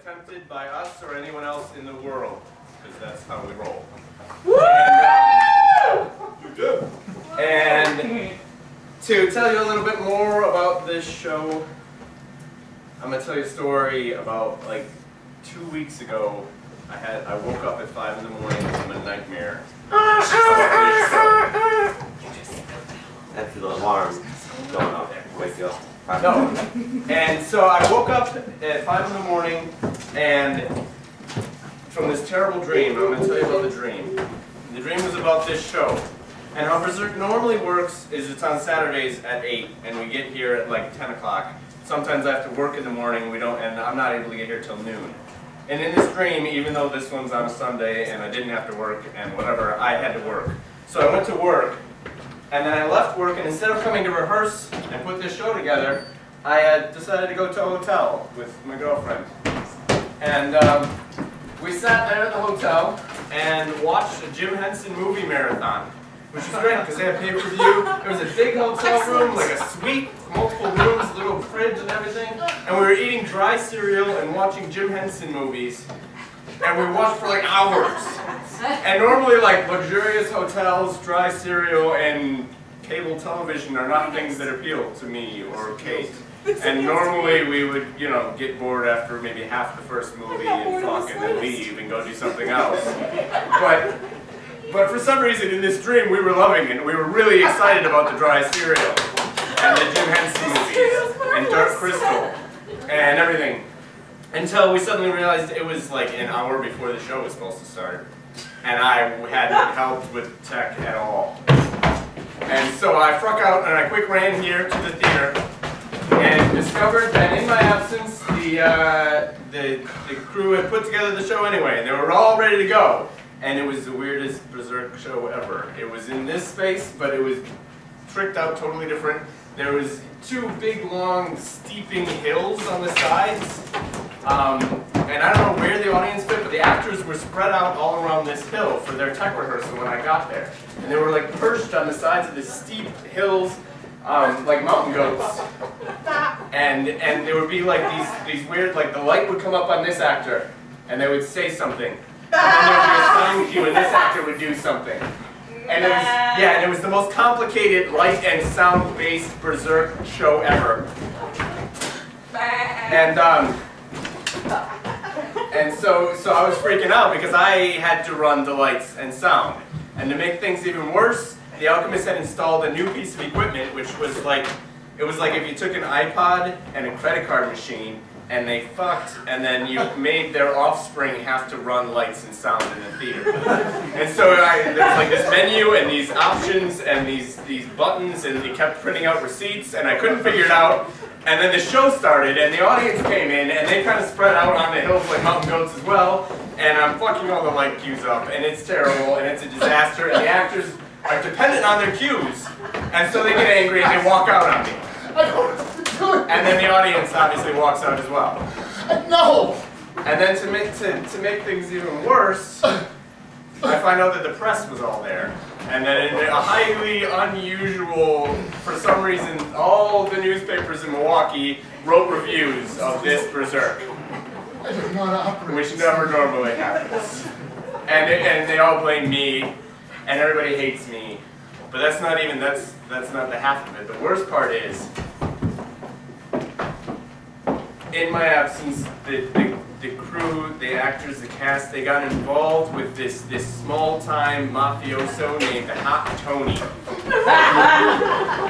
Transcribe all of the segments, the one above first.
attempted by us or anyone else in the world, because that's how we roll. And, you do. And to tell you a little bit more about this show, I'm going to tell you a story about like 2 weeks ago. I woke up at 5 in the morning from a nightmare. That's the alarm going off. Wake you up. No. And so I woke up at 5 in the morning and from this terrible dream. I'm going to tell you about the dream. The dream was about this show. And how Berserk normally works is it's on Saturdays at 8 and we get here at like 10 o'clock. Sometimes I have to work in the morning and I'm not able to get here till noon. And in this dream, even though this one's on a Sunday and I didn't have to work and whatever, I had to work. So I went to work. And then I left work, and instead of coming to rehearse and put this show together, I had decided to go to a hotel with my girlfriend. And we sat there at the hotel and watched a Jim Henson movie marathon, which was great because they had pay-per-view. There was a big hotel room, like a suite, multiple rooms, little fridge and everything. And we were eating dry cereal and watching Jim Henson movies. And we watched for like hours. And normally like luxurious hotels, dry cereal, and cable television are not things that appeal to me or Kate. And normally we would, you know, get bored after maybe half the first movie and fuck and then leave and go do something else. But for some reason in this dream we were loving it. We were really excited about the dry cereal and the Jim Henson movies and Dark Crystal and everything. Until we suddenly realized it was like an hour before the show was supposed to start. And I hadn't helped with tech at all. And so I fruck out and I quick ran here to the theater and discovered that in my absence the crew had put together the show anyway. And they were all ready to go. And it was the weirdest Berserk show ever. It was in this space, but it was tricked out totally different. There was 2 big, long, steeping hills on the sides. And I don't know where the audience fit, but the actors were spread out all around this hill for their tech rehearsal when I got there. And they were like perched on the sides of the steep hills, like mountain goats. And there would be like these weird, like the light would come up on this actor, and they would say something. And then there would be a sound cue, and this actor would do something. And it was, yeah, and it was the most complicated light and sound-based Berserk show ever. And so I was freaking out because I had to run the lights and sound. And to make things even worse, the Alchemist had installed a new piece of equipment, which was like, it was like if you took an iPod and a credit card machine and they fucked, and then you made their offspring have to run lights and sound in the theater. And so there was like this menu and these options and these buttons, and they kept printing out receipts, and I couldn't figure it out. And then the show started, and the audience came in, and they kind of spread out on the hills like mountain goats as well. And I'm fucking all the light cues up, and it's terrible, and it's a disaster, and the actors are dependent on their cues. And so they get angry, and they walk out on me. And then the audience obviously walks out as well. No! And then to make things even worse, I find out that the press was all there. And that in a highly unusual, for some reason, all the newspapers in Milwaukee wrote reviews of this Berserk. I did not operate. Which never normally happens. And they all blame me, and everybody hates me. But that's not not the half of it. The worst part is, in my absence, the crew, the actors, the cast, they got involved with this small-time mafioso named Hot Tony.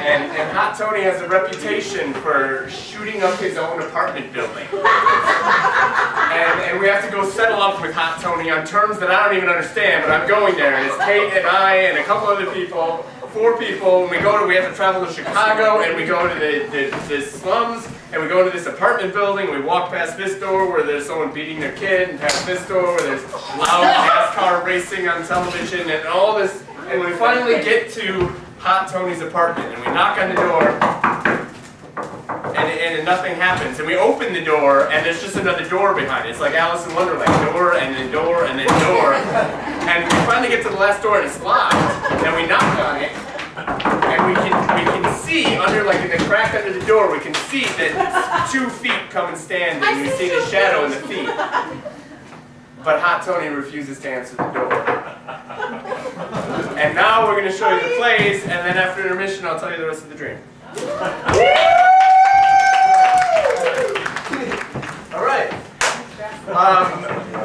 And Hot Tony has a reputation for shooting up his own apartment building. And we have to go settle up with Hot Tony on terms that I don't even understand, but I'm going there, and it's Kate and I and a couple other people, 4 people, and we have to travel to Chicago, and we go to the slums, and we go to this apartment building, we walk past this door where there's someone beating their kid, and past this door where there's loud NASCAR racing on television, and all this, and we finally get to Hot Tony's apartment, and we knock on the door, and nothing happens, and we open the door, and there's just another door behind it. It's like Alice in Wonderland, door, and then door, and then door, and we finally get to the last door, and it's locked, and we knock on it, and we can see under, like in the crack under the door, we can see that 2 feet come and stand, and we see the shadow in the feet. But Hot Tony refuses to answer the door. And now we're going to show you the plays, and then after intermission, I'll tell you the rest of the dream. All right.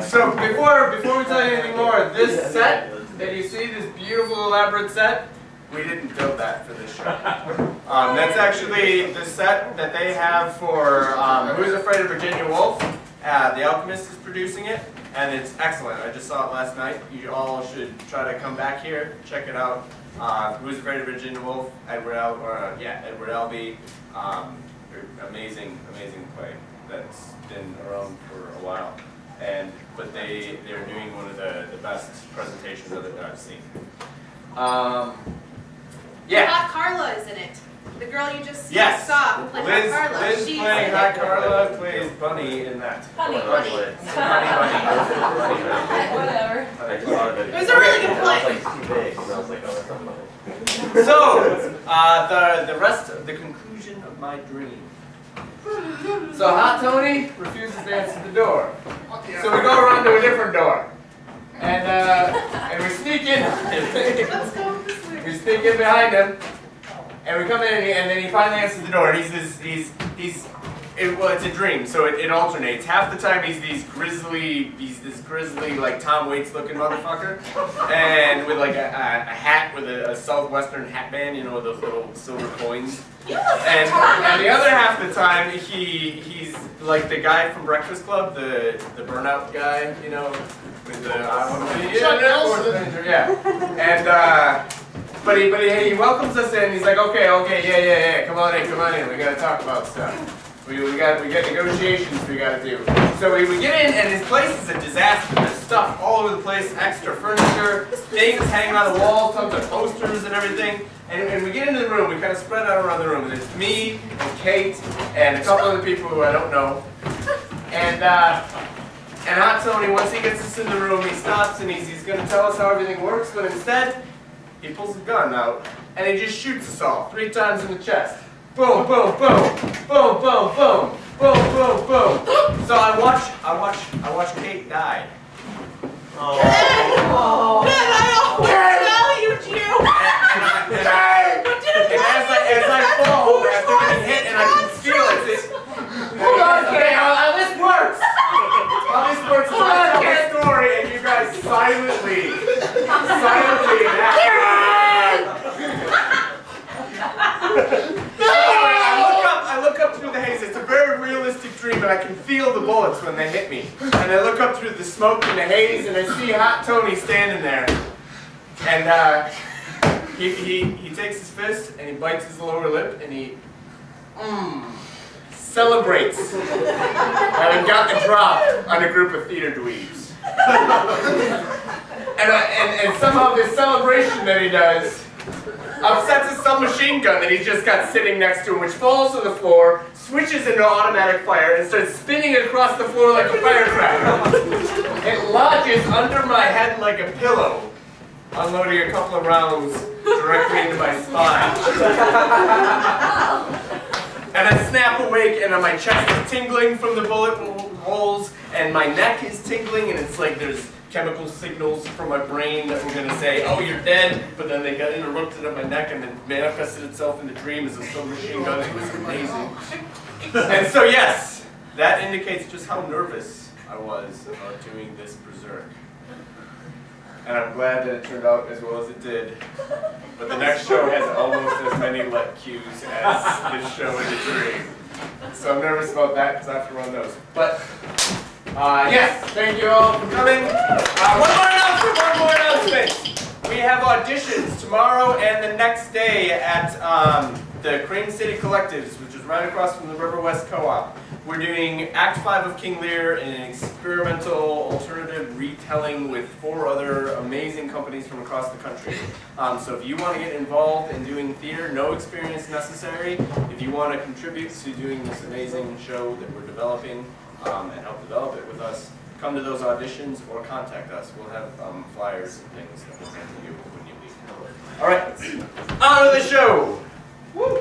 So before we tell you anything more, this set that you see, this beautiful elaborate set, we didn't build that for this show. That's actually the set that they have for Who's Afraid of Virginia Woolf. The Alchemist is producing it, and it's excellent. I just saw it last night. You all should try to come back here, check it out. Who's Afraid of Virginia Woolf? Edward Albee. Amazing play that's been around for a while. But they're doing one of the best presentations of it that I've seen. Yeah. Hot Carla is in it. The girl you just yes. saw who played Hot Carla. Liz She's playing in Hot it. Carla plays Bunny in that. Bunny. Whatever. It was a really good play. So, the rest of the conclusion of my dream. So Hot Tony refuses to answer the door. So we go around to a different door. And we sneak in. Let's go this way. We sneak in behind him. And we come in and then he finally answers the door. And well, it's a dream, so it alternates. Half the time he's this grizzly like Tom Waits looking motherfucker, and with like a hat with a southwestern hat band, you know, with those little silver coins. And the other half of the time he's like the guy from Breakfast Club, the burnout guy, you know, with the yeah. And but he welcomes us in. He's like, okay, yeah, come on in, we gotta talk about stuff. We got negotiations we gotta do. So we get in, and his place is a disaster. There's stuff all over the place, extra furniture, things hanging on the wall, tons of posters and everything. And we get into the room, we kind of spread out around the room. And there's me and Kate and a couple other people who I don't know. And Hot Tony, once he gets us in the room, he stops and he's gonna tell us how everything works, but instead, he pulls a gun out and he just shoots us all 3 times in the chest. Boom, boom, boom, boom, boom, boom, boom, boom, boom. So I watch Kate die. Oh. Ben, I always valued you. And as I fall after getting hit, and I can feel it. Hold on, Kate. How this works? How this works is I tell a story, and you guys silently I look up through the haze. It's a very realistic dream, but I can feel the bullets when they hit me. And I look up through the smoke and the haze, and I see Hot Tony standing there. And he takes his fist and he bites his lower lip and he celebrates having got the drop on a group of theater dweebs. And somehow this celebration that he does upsets a submachine gun that he's just got sitting next to him, which falls to the floor, switches into automatic fire, and starts spinning across the floor like a firecracker. It lodges under my head like a pillow, unloading a couple of rounds directly into my spine. And I snap awake, and my chest is tingling from the bullet holes, and my neck is tingling, and it's like there's chemical signals from my brain that were going to say, oh, you're dead, but then they got interrupted at my neck and then manifested itself in the dream as a submachine gun. It was amazing. And so, yes, that indicates just how nervous I was about doing this Berserk. And I'm glad that it turned out as well as it did. But the next show has almost as many let cues as this show in the dream. So I'm nervous about that because I have to run those. But yes, thank you all for coming. One more announcement. We have auditions tomorrow and the next day at the Crane City Collectives, which is right across from the River West Co-op. We're doing Act 5 of King Lear in an experimental alternative retelling with 4 other amazing companies from across the country. So if you want to get involved in doing theater, no experience necessary. If you want to contribute to doing this amazing show that we're developing and help develop it with us, come to those auditions or contact us. We'll have flyers and things that we'll send to you when you leave. All right, on to the show. Woo.